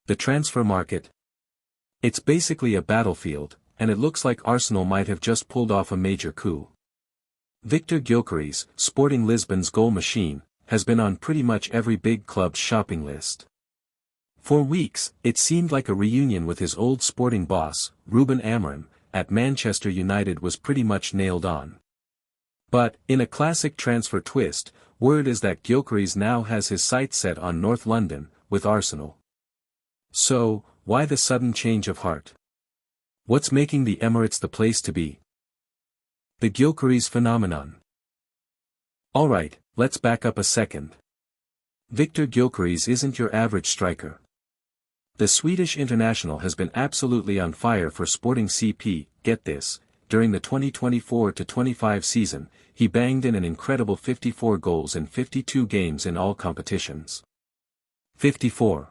The transfer market. It's basically a battlefield, and it looks like Arsenal might have just pulled off a major coup. Victor Gyokeres, Sporting Lisbon's goal machine, has been on pretty much every big club's shopping list. For weeks, it seemed like a reunion with his old Sporting boss, Ruben Amorim, at Manchester United was pretty much nailed on. But, in a classic transfer twist, word is that Gyokeres now has his sights set on North London, with Arsenal. So, why the sudden change of heart? What's making the Emirates the place to be? The Gyokeres phenomenon. Alright, let's back up a second. Victor Gyokeres isn't your average striker. The Swedish international has been absolutely on fire for Sporting CP. Get this, during the 2024-25 season, he banged in an incredible 54 goals in 52 games in all competitions. 54.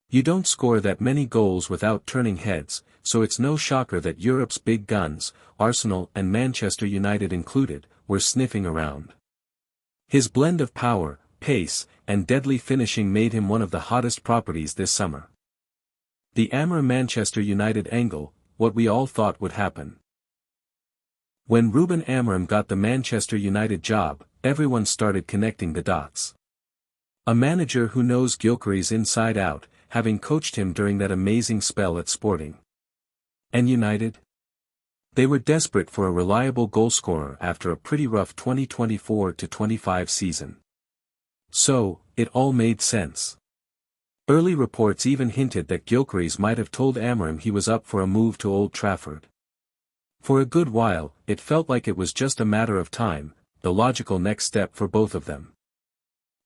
You don't score that many goals without turning heads, so it's no shocker that Europe's big guns, Arsenal and Manchester United included, were sniffing around. His blend of power, pace, and deadly finishing made him one of the hottest properties this summer. The Amorim Manchester United angle, what we all thought would happen. When Ruben Amorim got the Manchester United job, everyone started connecting the dots. A manager who knows Gyokeres inside out, having coached him during that amazing spell at Sporting. And United? They were desperate for a reliable goalscorer after a pretty rough 2024-25 season. So, it all made sense. Early reports even hinted that Gyokeres might have told Amorim he was up for a move to Old Trafford. For a good while, it felt like it was just a matter of time, the logical next step for both of them.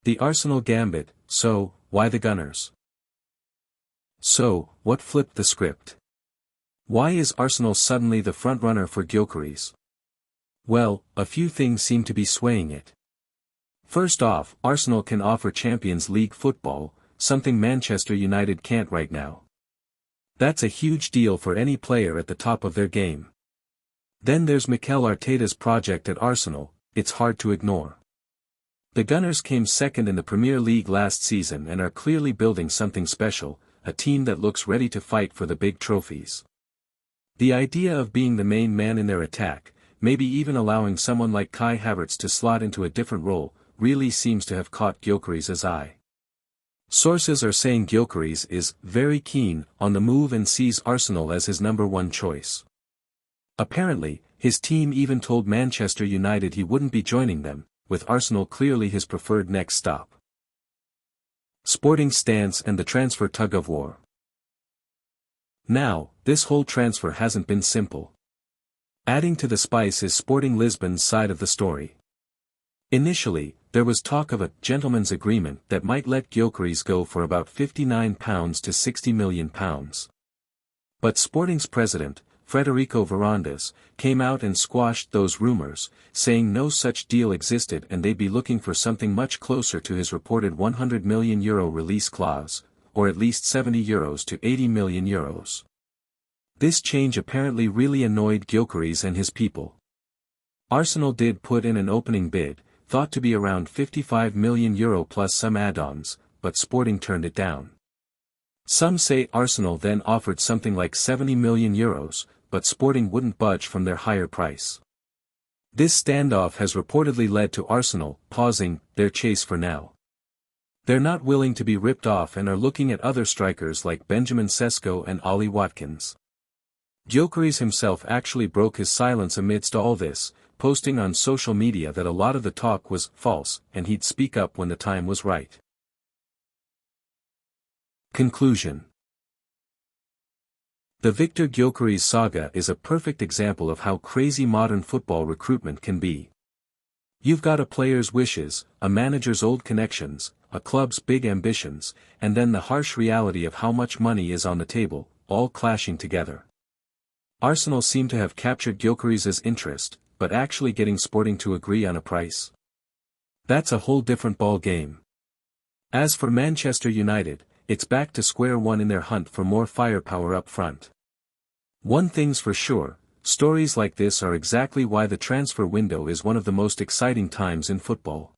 The Arsenal gambit, so, why the Gunners? So, what flipped the script? Why is Arsenal suddenly the frontrunner for Gyokeres? Well, a few things seem to be swaying it. First off, Arsenal can offer Champions League football, something Manchester United can't right now. That's a huge deal for any player at the top of their game. Then there's Mikel Arteta's project at Arsenal, it's hard to ignore. The Gunners came second in the Premier League last season and are clearly building something special, a team that looks ready to fight for the big trophies. The idea of being the main man in their attack, maybe even allowing someone like Kai Havertz to slot into a different role, really seems to have caught Gyokeres' eye. Sources are saying Gyokeres is very keen on the move and sees Arsenal as his number one choice. Apparently, his team even told Manchester United he wouldn't be joining them, with Arsenal clearly his preferred next stop. Sporting stance and the transfer tug-of-war. Now, this whole transfer hasn't been simple. Adding to the spice is Sporting Lisbon's side of the story. Initially, there was talk of a gentleman's agreement that might let Gyokeres go for about £59 to £60 million. But Sporting's president, Frederico Varandas, came out and squashed those rumors, saying no such deal existed and they'd be looking for something much closer to his reported €100 million release clause, or at least €70 to €80 million. This change apparently really annoyed Gyokeres and his people. Arsenal did put in an opening bid, thought to be around €55 million plus some add-ons, but Sporting turned it down. Some say Arsenal then offered something like €70 million, but Sporting wouldn't budge from their higher price. This standoff has reportedly led to Arsenal pausing their chase for now. They're not willing to be ripped off and are looking at other strikers like Benjamin Sesko and Ollie Watkins. Gyokeres himself actually broke his silence amidst all this, posting on social media that a lot of the talk was false and he'd speak up when the time was right. Conclusion. The Victor Gyokeres saga is a perfect example of how crazy modern football recruitment can be. You've got a player's wishes, a manager's old connections, a club's big ambitions, and then the harsh reality of how much money is on the table, all clashing together. Arsenal seem to have captured Gyokeres' interest, but actually getting Sporting to agree on a price? That's a whole different ball game. As for Manchester United, it's back to square one in their hunt for more firepower up front. One thing's for sure, stories like this are exactly why the transfer window is one of the most exciting times in football.